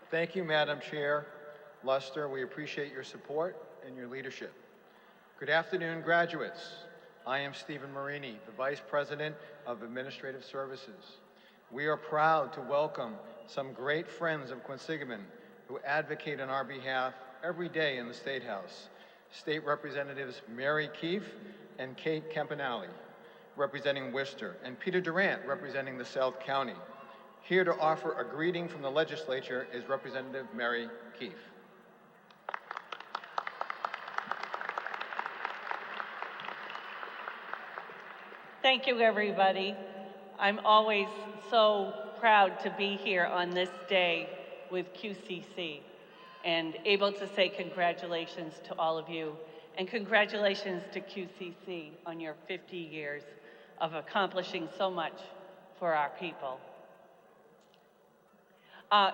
Thank you, Madam Chair Luster. We appreciate your support and your leadership. Good afternoon, graduates. I am Stephen Marini, the Vice President of Administrative Services. We are proud to welcome some great friends of Quinsigamond who advocate on our behalf every day in the State House. State Representatives Mary Keefe and Kate Campanale, representing Worcester, and Peter Durant, representing the South County. Here to offer a greeting from the legislature is Representative Mary Keefe. Thank you, everybody. I'm always so proud to be here on this day with QCC and able to say congratulations to all of you, and congratulations to QCC on your 50 years of accomplishing so much for our people.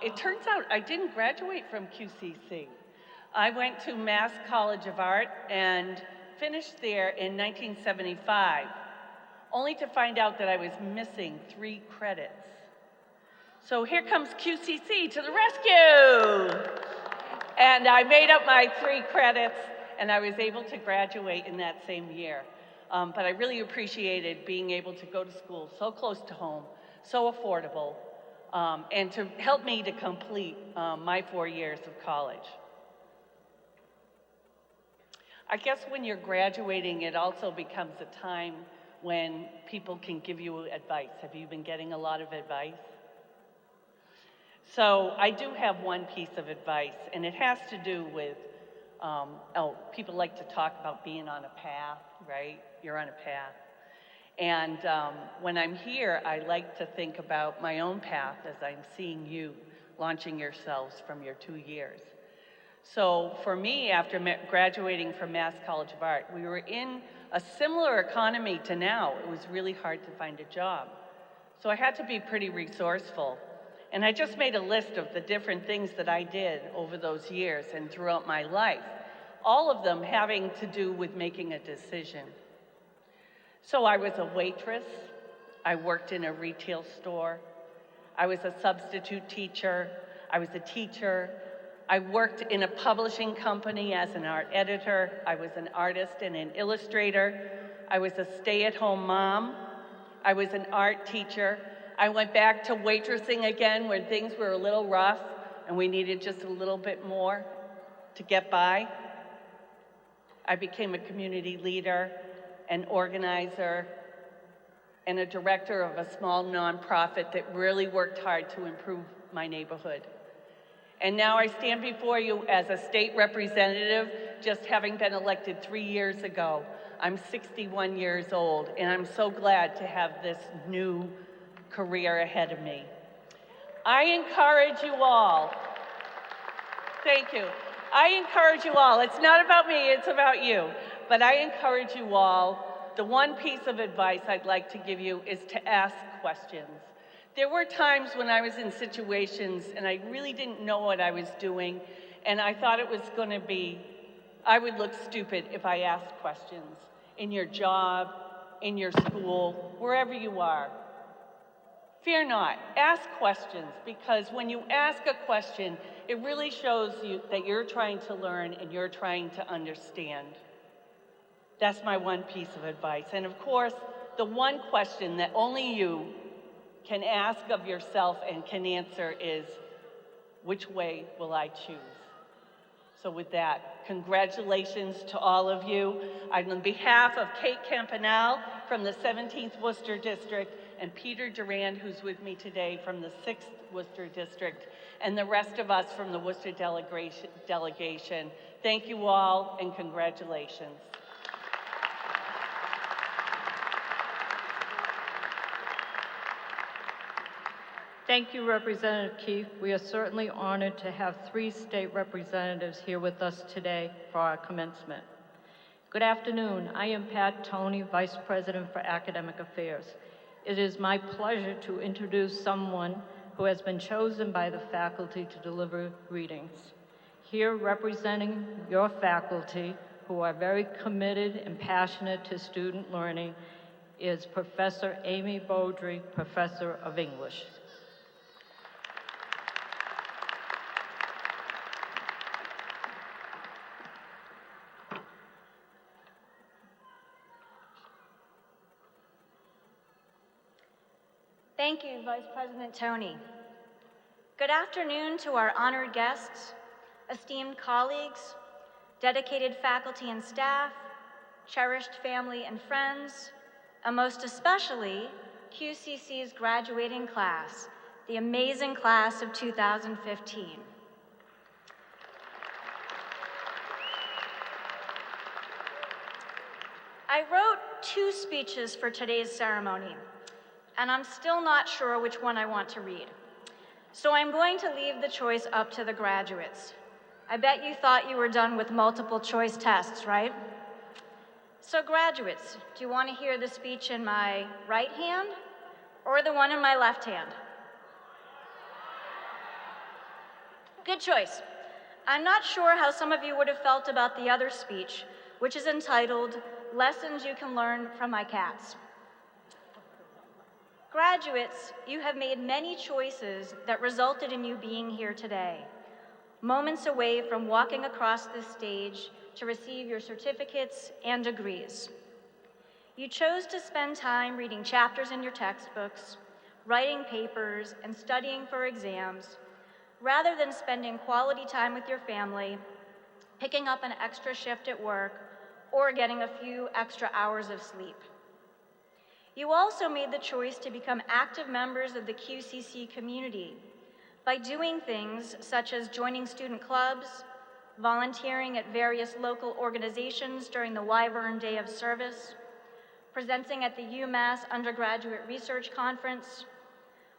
It turns out I didn't graduate from QCC. I went to Mass College of Art and finished there in 1975, only to find out that I was missing 3 credits. So here comes QCC to the rescue! And I made up my 3 credits, and I was able to graduate in that same year. But I really appreciated being able to go to school so close to home, so affordable, and to help me to complete my 4 years of college. I guess when you're graduating, it also becomes a time when people can give you advice. Have you been getting a lot of advice? So I do have one piece of advice, and it has to do with, people like to talk about being on a path, right? You're on a path. And when I'm here, I like to think about my own path as I'm seeing you launching yourselves from your 2 years. So for me, after graduating from Mass College of Art, we were in a similar economy to now. It was really hard to find a job. So I had to be pretty resourceful. And I just made a list of the different things that I did over those years and throughout my life, all of them having to do with making a decision. So I was a waitress, I worked in a retail store, I was a substitute teacher, I was a teacher, I worked in a publishing company as an art editor, I was an artist and an illustrator, I was a stay-at-home mom, I was an art teacher, I went back to waitressing again when things were a little rough and we needed just a little bit more to get by. I became a community leader, an organizer, and a director of a small nonprofit that really worked hard to improve my neighborhood. And now I stand before you as a state representative, just having been elected 3 years ago. I'm 61 years old, and I'm so glad to have this new career ahead of me. I encourage you all, thank you. I encourage you all, it's not about me, it's about you, but I encourage you all, the one piece of advice I'd like to give you is to ask questions. There were times when I was in situations and I really didn't know what I was doing, and I thought it was gonna be, I would look stupid if I asked questions in your job, in your school, wherever you are. Fear not, ask questions, because when you ask a question, it really shows you that you're trying to learn and you're trying to understand. That's my one piece of advice. And of course, the one question that only you can ask of yourself and can answer is, which way will I choose? So with that, congratulations to all of you. On behalf of Kate Campanale from the 17th Worcester District, and Peter Durand, who's with me today from the 6th Worcester District, and the rest of us from the Worcester delegation. Thank you all, and congratulations. Thank you, Representative Keefe. We are certainly honored to have 3 state representatives here with us today for our commencement. Good afternoon. I am Pat Toney, Vice President for Academic Affairs. It is my pleasure to introduce someone who has been chosen by the faculty to deliver greetings. Here representing your faculty, who are very committed and passionate to student learning, is Professor Amy Beaudry, Professor of English. Thank you, Vice President Tony. Good afternoon to our honored guests, esteemed colleagues, dedicated faculty and staff, cherished family and friends, and most especially, QCC's graduating class, the amazing class of 2015. I wrote 2 speeches for today's ceremony, and I'm still not sure which one I want to read. So I'm going to leave the choice up to the graduates. I bet you thought you were done with multiple choice tests, right? So graduates, do you want to hear the speech in my right hand or the one in my left hand? Good choice. I'm not sure how some of you would have felt about the other speech, which is entitled, Lessons You Can Learn from My Cats. Graduates, you have made many choices that resulted in you being here today, moments away from walking across this stage to receive your certificates and degrees. You chose to spend time reading chapters in your textbooks, writing papers, and studying for exams, rather than spending quality time with your family, picking up an extra shift at work, or getting a few extra hours of sleep. You also made the choice to become active members of the QCC community by doing things such as joining student clubs, volunteering at various local organizations during the Wyvern Day of Service, presenting at the UMass Undergraduate Research Conference,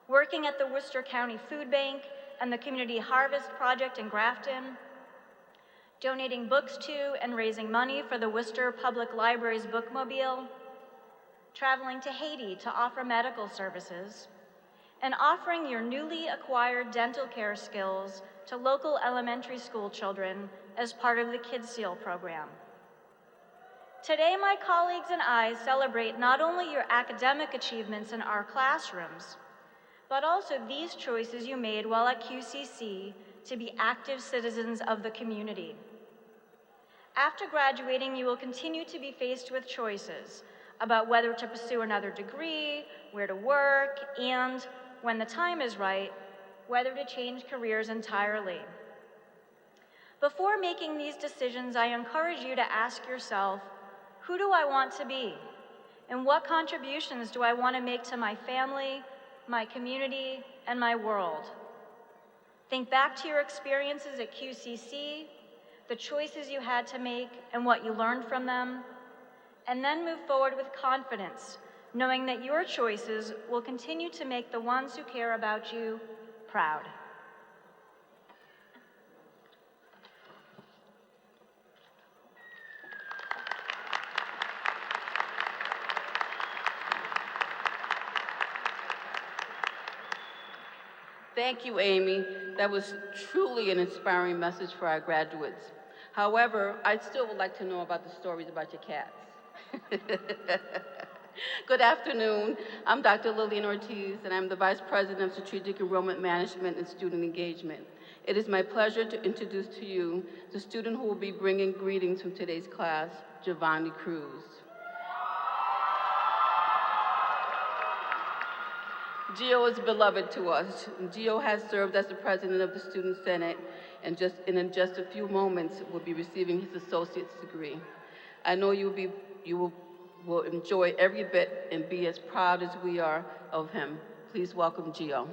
working at the Worcester County Food Bank and the Community Harvest Project in Grafton, donating books to and raising money for the Worcester Public Library's Bookmobile, traveling to Haiti to offer medical services, and offering your newly acquired dental care skills to local elementary school children as part of the Kids Seal program. Today, my colleagues and I celebrate not only your academic achievements in our classrooms, but also these choices you made while at QCC to be active citizens of the community. After graduating, you will continue to be faced with choices about whether to pursue another degree, where to work, and, when the time is right, whether to change careers entirely. Before making these decisions, I encourage you to ask yourself, who do I want to be? And what contributions do I want to make to my family, my community, and my world? Think back to your experiences at QCC, the choices you had to make, and what you learned from them, and then move forward with confidence, knowing that your choices will continue to make the ones who care about you proud. Thank you, Amy. That was truly an inspiring message for our graduates. However, I still would like to know about the stories about your cats. Good afternoon. I'm Dr. Lillian Ortiz, and I'm the Vice President of Strategic Enrollment Management and Student Engagement. It is my pleasure to introduce to you the student who will be bringing greetings from today's class, Giovanni Cruz. Gio is beloved to us. Gio has served as the president of the Student Senate, and in just a few moments will be receiving his associate's degree. I know you will enjoy every bit and be as proud as we are of him. Please welcome Gio.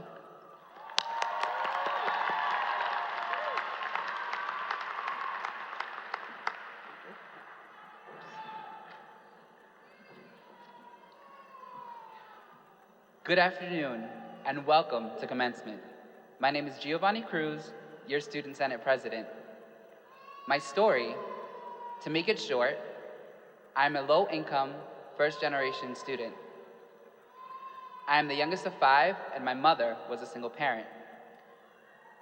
Good afternoon, and welcome to Commencement. My name is Giovanni Cruz, your Student Senate President. My story, to make it short, I'm a low-income, first-generation student. I am the youngest of 5, and my mother was a single parent.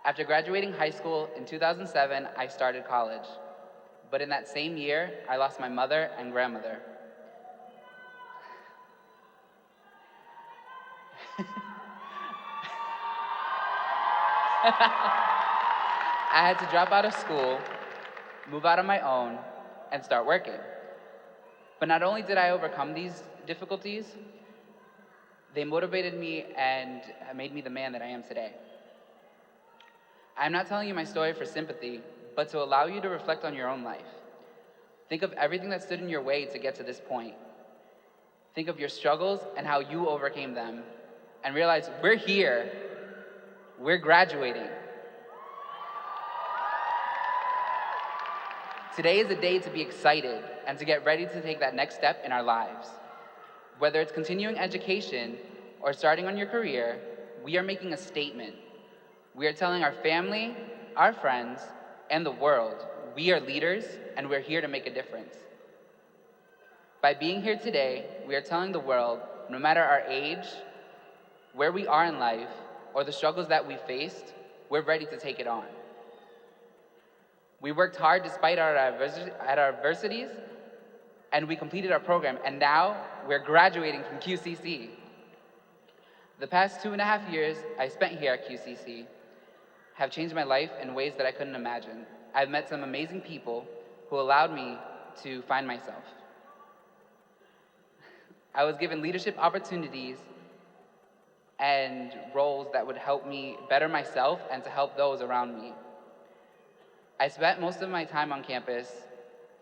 After graduating high school in 2007, I started college. But in that same year, I lost my mother and grandmother. I had to drop out of school, move out on my own, and start working. But not only did I overcome these difficulties, They motivated me and made me the man that I am today. I'm not telling you my story for sympathy, but to allow you to reflect on your own life. Think of everything that stood in your way to get to this point. Think of your struggles and how you overcame them, and realize we're here, we're graduating. Today is a day to be excited and to get ready to take that next step in our lives. Whether it's continuing education or starting on your career, we are making a statement. We are telling our family, our friends, and the world, we are leaders and we're here to make a difference. By being here today, we are telling the world, no matter our age, where we are in life, or the struggles that we faced, we're ready to take it on. We worked hard despite our adversities, and we completed our program, and now we're graduating from QCC. The past 2.5 years I spent here at QCC have changed my life in ways that I couldn't imagine. I've met some amazing people who allowed me to find myself. I was given leadership opportunities and roles that would help me better myself and to help those around me. I spent most of my time on campus,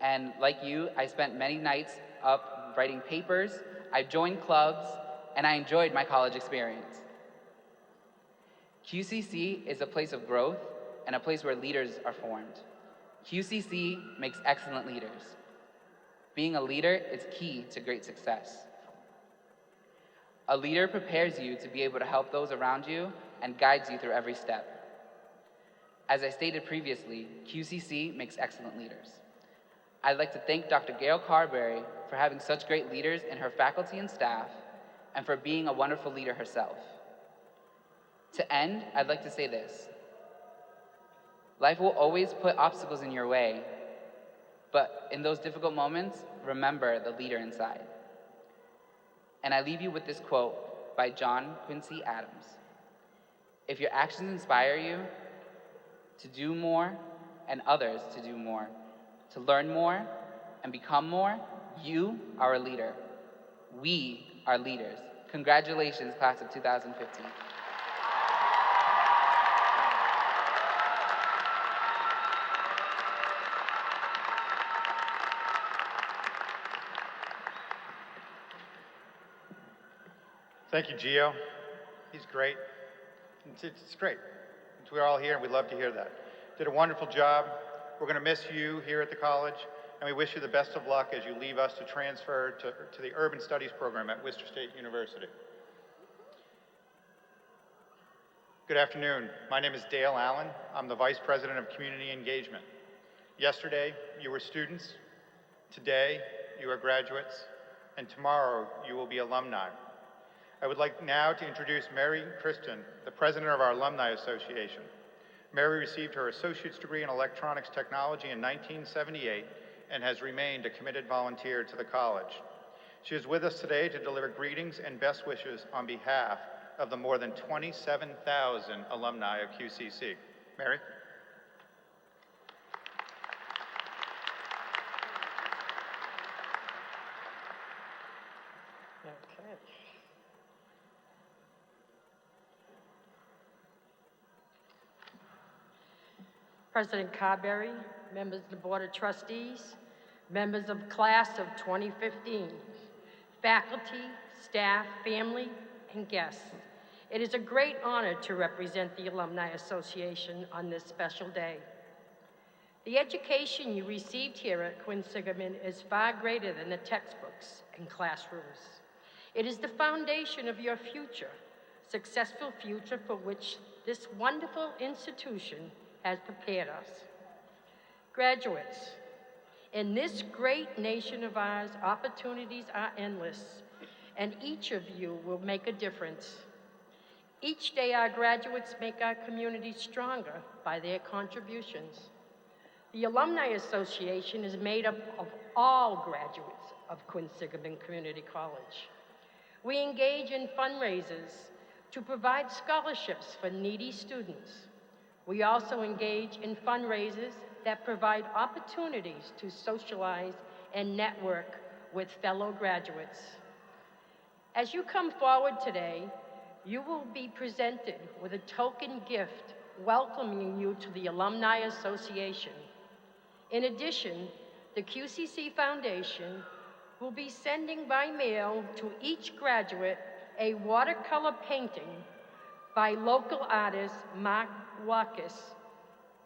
and like you, I spent many nights up writing papers, I joined clubs, and I enjoyed my college experience. QCC is a place of growth and a place where leaders are formed. QCC makes excellent leaders. Being a leader is key to great success. A leader prepares you to be able to help those around you and guides you through every step. As I stated previously, QCC makes excellent leaders. I'd like to thank Dr. Gail Carberry for having such great leaders in her faculty and staff, and for being a wonderful leader herself. To end, I'd like to say this. Life will always put obstacles in your way, but in those difficult moments, remember the leader inside. And I leave you with this quote by John Quincy Adams. If your actions inspire you to do more and others to do more, to learn more and become more, you are a leader. We are leaders. Congratulations, class of 2015. Thank you, Gio. He's great. It's great. We're all here, and we love to hear that. Did a wonderful job. We're going to miss you here at the college, and we wish you the best of luck as you leave us to transfer to the Urban Studies program at Worcester State University. Good afternoon. My name is Dale Allen. I'm the Vice President of Community Engagement. Yesterday, you were students. Today, you are graduates. And tomorrow, you will be alumni. I would like now to introduce Mary Christian, the president of our Alumni Association. Mary received her associate's degree in electronics technology in 1978 and has remained a committed volunteer to the college. She is with us today to deliver greetings and best wishes on behalf of the more than 27,000 alumni of QCC. Mary? Okay. President Carberry, members of the Board of Trustees, members of class of 2015, faculty, staff, family, and guests. It is a great honor to represent the Alumni Association on this special day. The education you received here at Quinsigamond is far greater than the textbooks and classrooms. It is the foundation of your future, successful future for which this wonderful institution has prepared us. Graduates, in this great nation of ours, opportunities are endless, and each of you will make a difference. Each day our graduates make our community stronger by their contributions. The Alumni Association is made up of all graduates of Quinsigamond Community College. We engage in fundraisers to provide scholarships for needy students. We also engage in fundraisers that provide opportunities to socialize and network with fellow graduates. As you come forward today, you will be presented with a token gift welcoming you to the Alumni Association. In addition, the QCC Foundation will be sending by mail to each graduate a watercolor painting by local artist Mark Walkus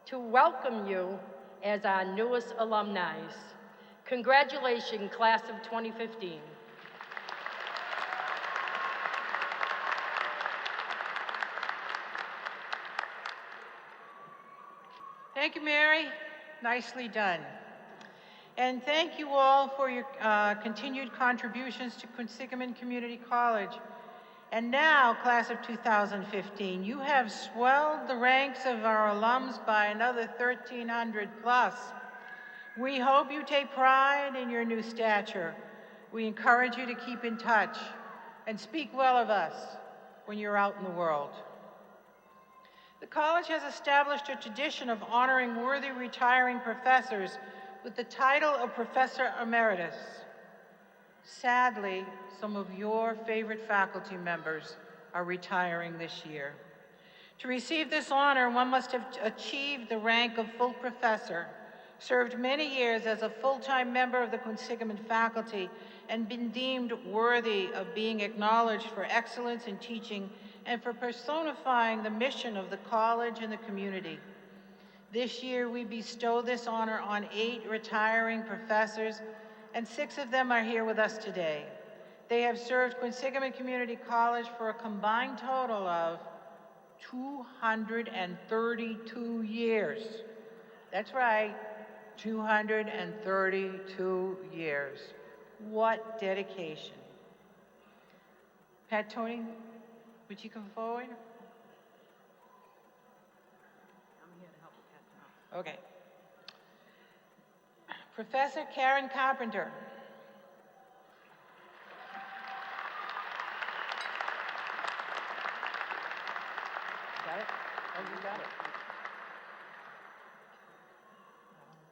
to welcome you as our newest alumni. Congratulations, class of 2015. Thank you, Mary. Nicely done. And thank you all for your continued contributions to Quinsigamond Community College. And now, class of 2015, you have swelled the ranks of our alums by another 1,300 plus. We hope you take pride in your new stature. We encourage you to keep in touch and speak well of us when you're out in the world. The college has established a tradition of honoring worthy retiring professors with the title of Professor Emeritus. Sadly, some of your favorite faculty members are retiring this year. To receive this honor, one must have achieved the rank of full professor, served many years as a full-time member of the Quinsigamond faculty, and been deemed worthy of being acknowledged for excellence in teaching and for personifying the mission of the college and the community. This year, we bestow this honor on 8 retiring professors, and 6 of them are here with us today. They have served Quinsigamond Community College for a combined total of 232 years. That's right, 232 years. What dedication. Pat, Tony, would you come forward? I'm here to help with Pat tonight. Okay. Professor Karen Carpenter. Got it? Oh, you got it.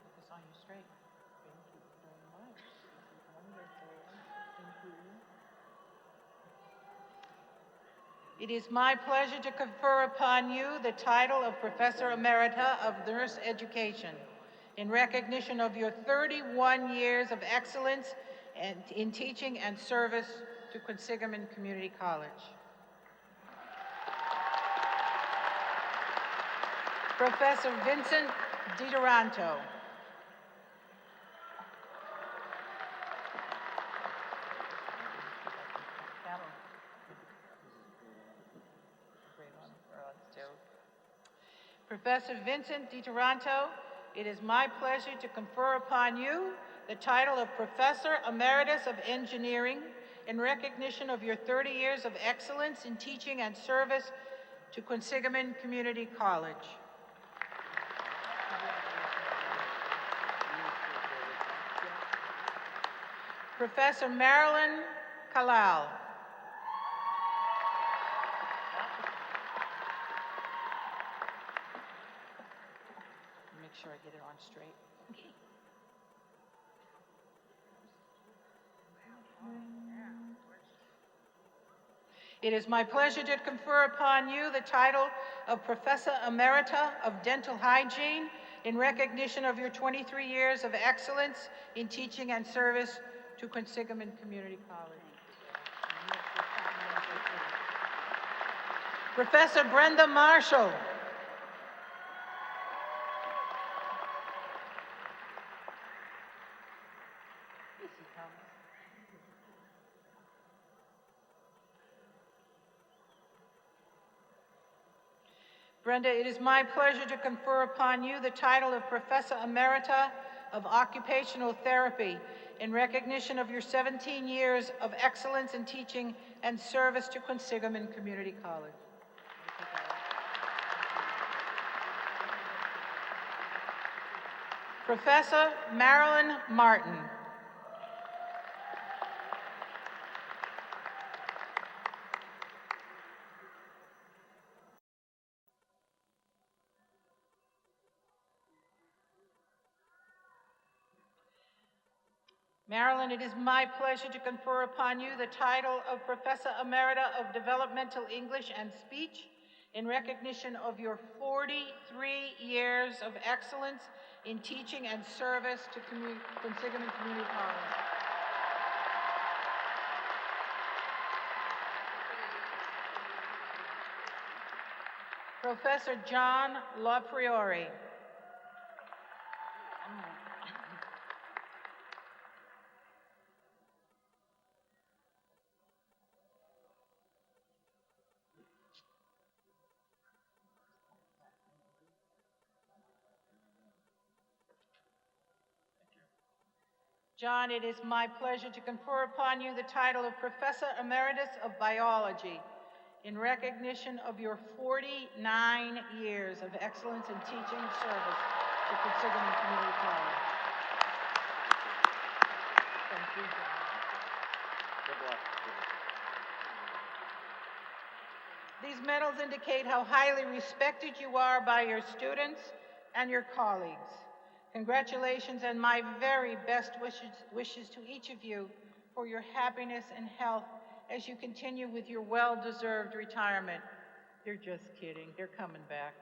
Put this on you straight. Thank you very much. Wonderful. Thank you. It is my pleasure to confer upon you the title of Professor Emerita of Nurse Education in recognition of your 31 years of excellence in teaching and service to Quinsigamond Community College. Professor Vincent DiDuranto. Professor Vincent DiDuranto, it is my pleasure to confer upon you the title of Professor Emeritus of Engineering in recognition of your 30 years of excellence in teaching and service to Quinsigamond Community College. Professor Marilyn Kalal. Make sure I get it on straight. Okay. It is my pleasure to confer upon you the title of Professor Emerita of Dental Hygiene in recognition of your 23 years of excellence in teaching and service to Quinsigamond Community College. Professor Brenda Marshall. Brenda, it is my pleasure to confer upon you the title of Professor Emerita of Occupational Therapy in recognition of your 17 years of excellence in teaching and service to Quinsigamond Community College. Professor Marilyn Martin. Marilyn, it is my pleasure to confer upon you the title of Professor Emerita of Developmental English and Speech in recognition of your 43 years of excellence in teaching and service to Quinsigamond Community College. Professor John LaPriori. John, it is my pleasure to confer upon you the title of Professor Emeritus of Biology in recognition of your 49 years of excellence in teaching service to Quinsigamond Community College. Thank you, John. Good luck. These medals indicate how highly respected you are by your students and your colleagues. Congratulations and my very best wishes to each of you for your happiness and health as you continue with your well-deserved retirement. They're just kidding, they're coming back.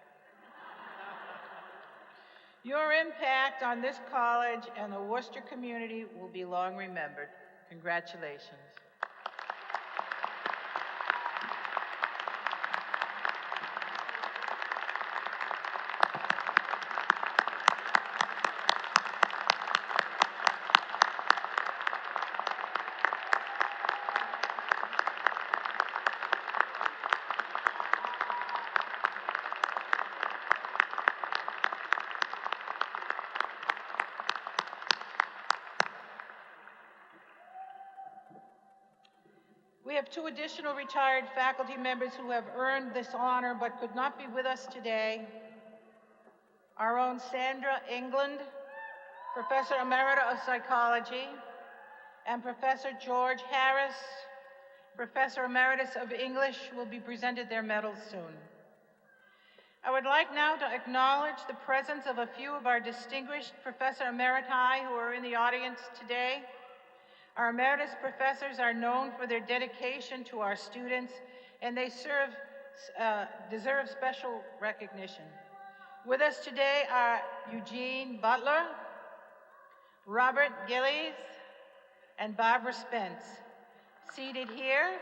Your impact on this college and the Worcester community will be long remembered. Congratulations. We have two additional retired faculty members who have earned this honor but could not be with us today. Our own Sandra England, Professor Emerita of Psychology, and Professor George Harris, Professor Emeritus of English, will be presented their medals soon. I would like now to acknowledge the presence of a few of our distinguished Professor Emeriti who are in the audience today. Our emeritus professors are known for their dedication to our students, and they deserve special recognition. With us today are Eugene Butler, Robert Gillies, and Barbara Spence. Seated here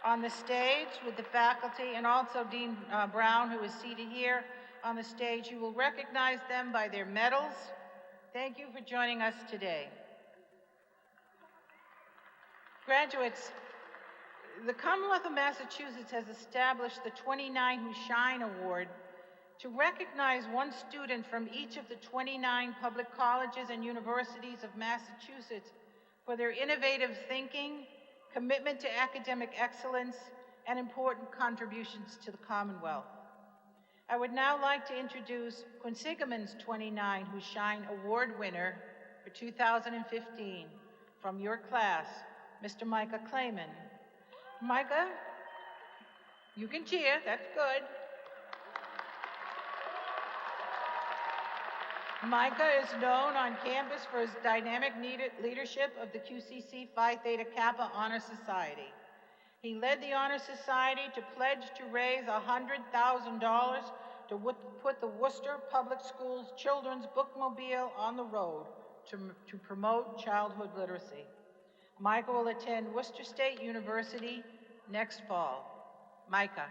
on the stage with the faculty, and also Dean Brown, who is seated here on the stage. You will recognize them by their medals. Thank you for joining us today. Graduates, the Commonwealth of Massachusetts has established the 29 Who Shine Award to recognize one student from each of the 29 public colleges and universities of Massachusetts for their innovative thinking, commitment to academic excellence, and important contributions to the Commonwealth. I would now like to introduce Quinsigamond's 29 Who Shine Award winner for 2015 from your class, Mr. Micah Clayman. Micah, you can cheer, that's good. Micah is known on campus for his dynamic leadership of the QCC Phi Theta Kappa Honor Society. He led the Honor Society to pledge to raise $100,000 to put the Worcester Public Schools Children's Bookmobile on the road to promote childhood literacy. Micah will attend Worcester State University next fall. Micah.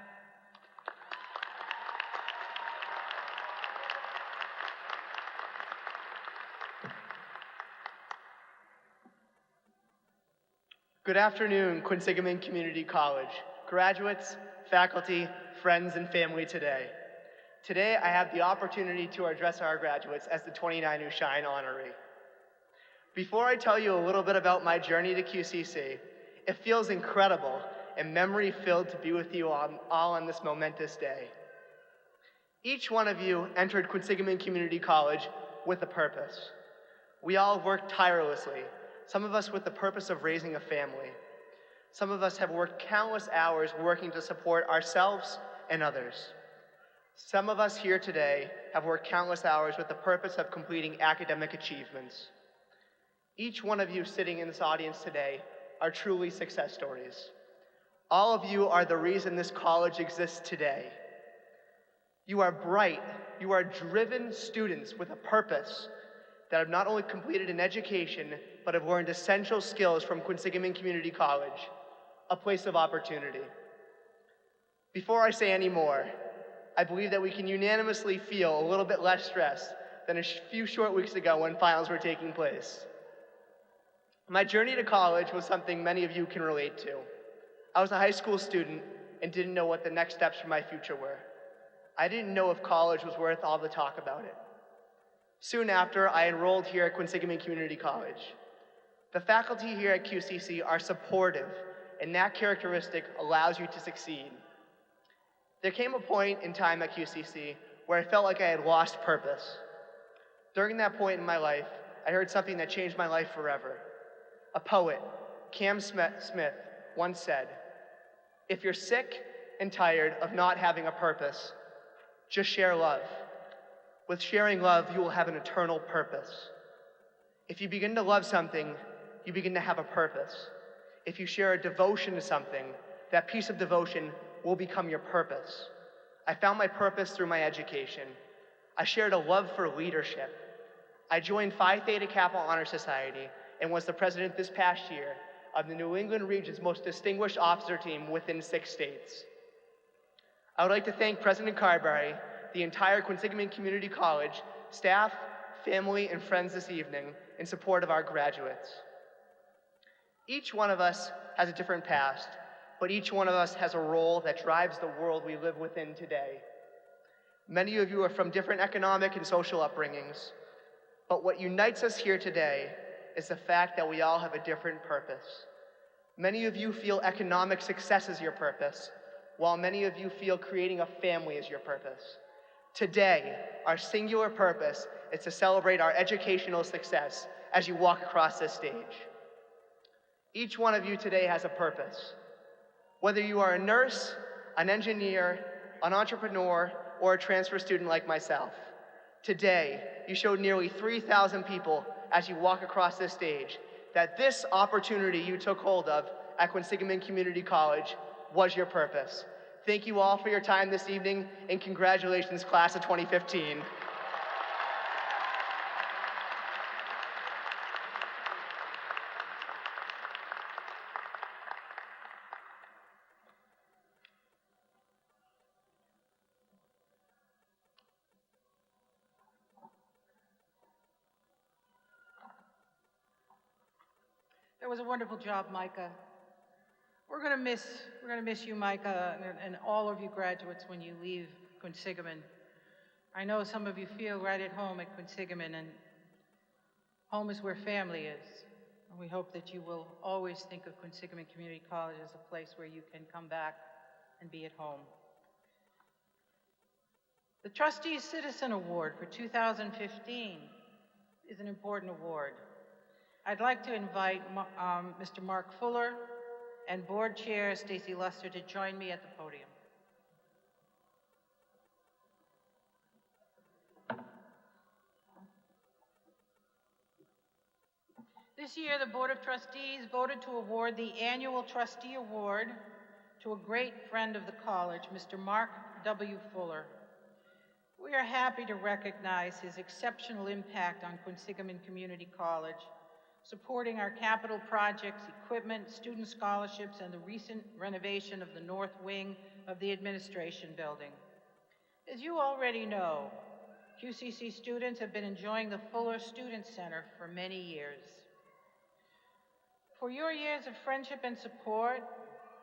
Good afternoon, Quinsigamond Community College, graduates, faculty, friends, and family today. Today, I have the opportunity to address our graduates as the 29 Who Shine honoree. Before I tell you a little bit about my journey to QCC, it feels incredible and memory-filled to be with you all on this momentous day. Each one of you entered Quinsigamond Community College with a purpose. We all worked tirelessly, some of us with the purpose of raising a family. Some of us have worked countless hours working to support ourselves and others. Some of us here today have worked countless hours with the purpose of completing academic achievements. Each one of you sitting in this audience today are truly success stories. All of you are the reason this college exists today. You are bright, you are driven students with a purpose that have not only completed an education, but have learned essential skills from Quinsigamond Community College, a place of opportunity. Before I say any more, I believe that we can unanimously feel a little bit less stress than a few short weeks ago when finals were taking place. My journey to college was something many of you can relate to. I was a high school student and didn't know what the next steps for my future were. I didn't know if college was worth all the talk about it. Soon after, I enrolled here at Quinsigamond Community College. The faculty here at QCC are supportive, and that characteristic allows you to succeed. There came a point in time at QCC where I felt like I had lost purpose. During that point in my life, I heard something that changed my life forever. A poet, Cam Smith, once said, "If you're sick and tired of not having a purpose, just share love. With sharing love, you will have an eternal purpose. If you begin to love something, you begin to have a purpose. If you share a devotion to something, that piece of devotion will become your purpose." I found my purpose through my education. I shared a love for leadership. I joined Phi Theta Kappa Honor Society and was the president this past year of the New England region's most distinguished officer team within 6 states. I would like to thank President Carberry, the entire Quinsigamond Community College, staff, family, and friends this evening in support of our graduates. Each one of us has a different past, but each one of us has a role that drives the world we live within today. Many of you are from different economic and social upbringings, but what unites us here today is the fact that we all have a different purpose. Many of you feel economic success is your purpose, while many of you feel creating a family is your purpose. Today, our singular purpose is to celebrate our educational success as you walk across this stage. Each one of you today has a purpose. Whether you are a nurse, an engineer, an entrepreneur, or a transfer student like myself, today you showed nearly 3,000 people as you walk across this stage that this opportunity you took hold of at Quinsigamond Community College was your purpose. Thank you all for your time this evening, and congratulations, class of 2015. That was a wonderful job, Micah. We're gonna miss you, Micah, and all of you graduates when you leave Quinsigamond. I know some of you feel right at home at Quinsigamond, and home is where family is. And we hope that you will always think of Quinsigamond Community College as a place where you can come back and be at home. The Trustees Citizen Award for 2015 is an important award. I'd like to invite Mr. Mark Fuller and Board Chair Stacy Luster to join me at the podium. This year, the Board of Trustees voted to award the annual Trustee Award to a great friend of the college, Mr. Mark W. Fuller. We are happy to recognize his exceptional impact on Quinsigamond Community College, supporting our capital projects, equipment, student scholarships, and the recent renovation of the north wing of the administration building. As you already know, QCC students have been enjoying the Fuller Student Center for many years. For your years of friendship and support,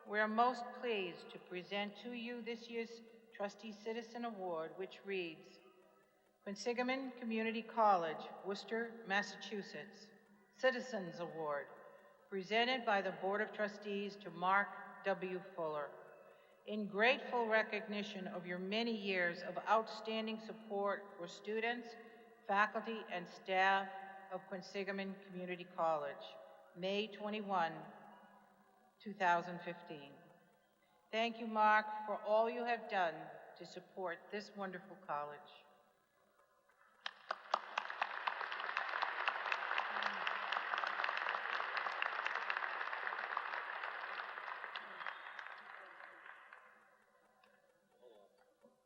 we are most pleased to present to you this year's Trustee Citizen Award, which reads, Quinsigamond Community College, Worcester, Massachusetts, Citizens Award, presented by the Board of Trustees to Mark W. Fuller, in grateful recognition of your many years of outstanding support for students, faculty, and staff of Quinsigamond Community College, May 21, 2015. Thank you, Mark, for all you have done to support this wonderful college.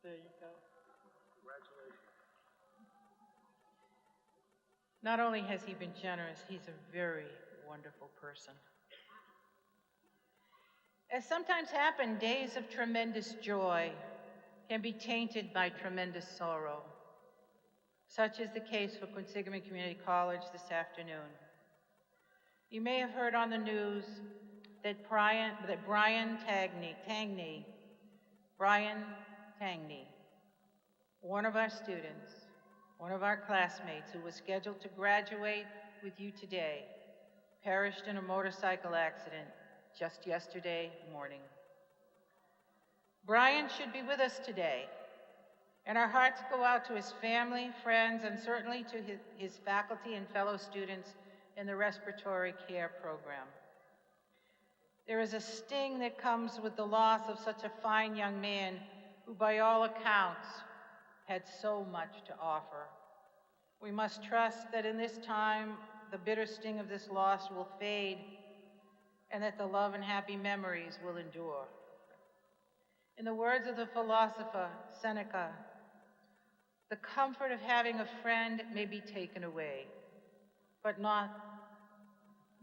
There you go. Not only has he been generous, he's a very wonderful person. As sometimes happen, days of tremendous joy can be tainted by tremendous sorrow. Such is the case for Quinsigamond Community College this afternoon. You may have heard on the news that Brian Tangney, one of our students, one of our classmates who was scheduled to graduate with you today, perished in a motorcycle accident just yesterday morning. Brian should be with us today, and our hearts go out to his family, friends, and certainly to his faculty and fellow students in the respiratory care program. There is a sting that comes with the loss of such a fine young man who, by all accounts, had so much to offer. We must trust that in this time, the bitter sting of this loss will fade and that the love and happy memories will endure. In the words of the philosopher Seneca, the comfort of having a friend may be taken away, but not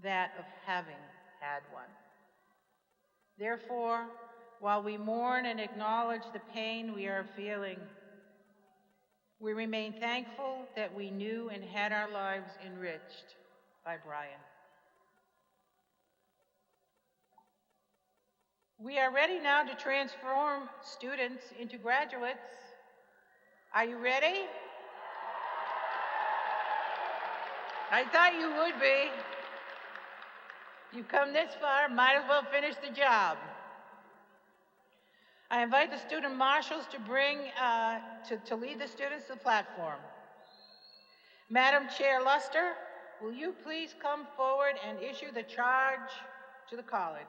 that of having had one. Therefore, while we mourn and acknowledge the pain we are feeling, we remain thankful that we knew and had our lives enriched by Brian. We are ready now to transform students into graduates. Are you ready? I thought you would be. You've come this far, might as well finish the job. I invite the student marshals to to lead the students to the platform. Madam Chair Luster, will you please come forward and issue the charge to the college?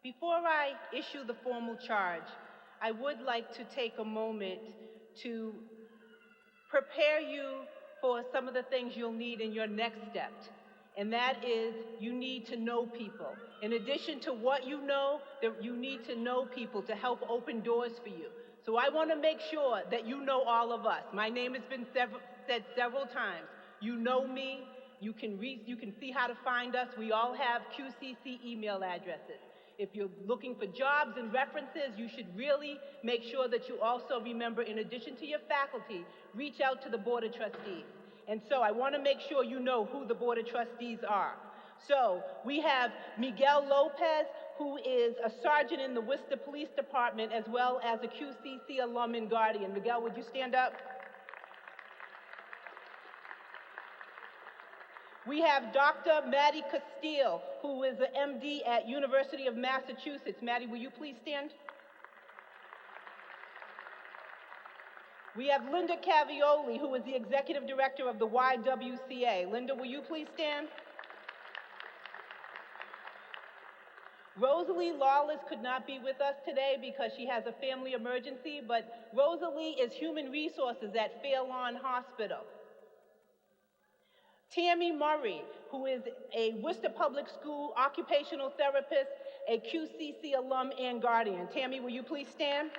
Before I issue the formal charge, I would like to take a moment to prepare you for some of the things you'll need in your next step. And that is, you need to know people. In addition to what you know, you need to know people to help open doors for you. So I want to make sure that you know all of us. My name has been said several times. You know me. You can see how to find us. We all have QCC email addresses. If you're looking for jobs and references, you should really make sure that you also remember, in addition to your faculty, reach out to the Board of Trustees. And so I want to make sure you know who the Board of Trustees are. So we have Miguel Lopez, who is a sergeant in the Worcester Police Department, as well as a QCC alum and guardian. Miguel, would you stand up? We have Dr. Maddie Castile, who is an MD at University of Massachusetts. Maddie, will you please stand? We have Linda Cavioli, who is the Executive Director of the YWCA. Linda, will you please stand? Rosalie Lawless could not be with us today because she has a family emergency, but Rosalie is Human Resources at Fairlawn Hospital. Tammy Murray, who is a Worcester Public School occupational therapist, a QCC alum and guardian. Tammy, will you please stand?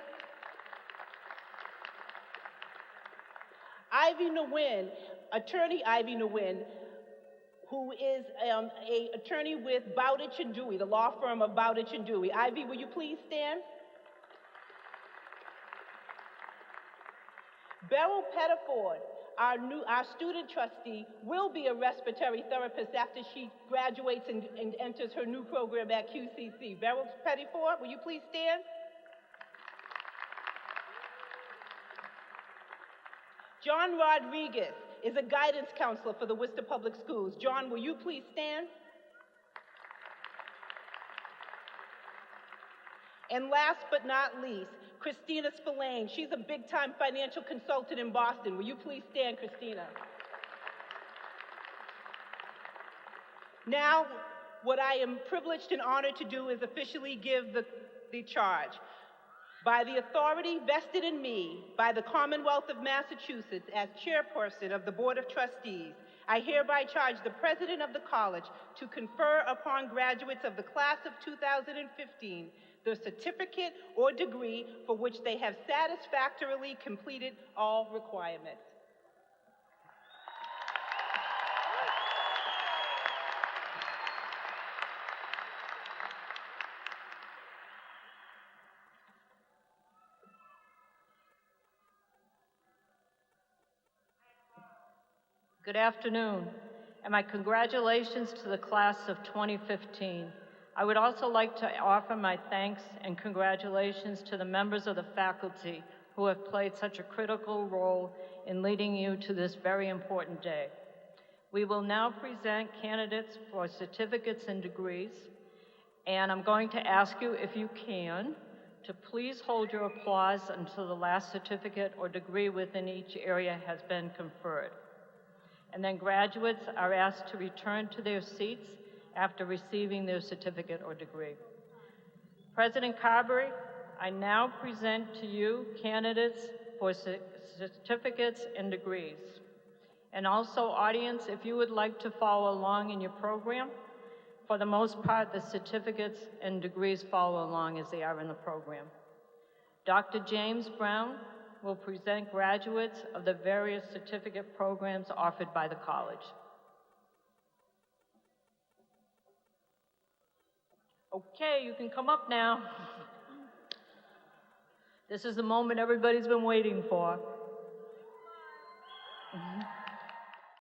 Ivy Nguyen, attorney Ivy Nguyen, who is an attorney with Bowditch and Dewey, the law firm of Bowditch and Dewey. Ivy, will you please stand? Beryl Pettiford, our student trustee, will be a respiratory therapist after she graduates and enters her new program at QCC. Beryl Pettiford, will you please stand? John Rodriguez is a guidance counselor for the Worcester Public Schools. John, will you please stand? And last but not least, Christina Spillane. She's a big-time financial consultant in Boston. Will you please stand, Christina? Now, what I am privileged and honored to do is officially give the charge. By the authority vested in me by the Commonwealth of Massachusetts as chairperson of the Board of Trustees, I hereby charge the president of the college to confer upon graduates of the class of 2015 the certificate or degree for which they have satisfactorily completed all requirements. Good afternoon, and my congratulations to the class of 2015. I would also like to offer my thanks and congratulations to the members of the faculty who have played such a critical role in leading you to this very important day. We will now present candidates for certificates and degrees, and I'm going to ask you, if you can, to please hold your applause until the last certificate or degree within each area has been conferred. And then graduates are asked to return to their seats after receiving their certificate or degree. President Carberry, I now present to you candidates for certificates and degrees. And also, audience, if you would like to follow along in your program, for the most part, the certificates and degrees follow along as they are in the program. Dr. James Brown will present graduates of the various certificate programs offered by the college. Okay, you can come up now. This is the moment everybody's been waiting for.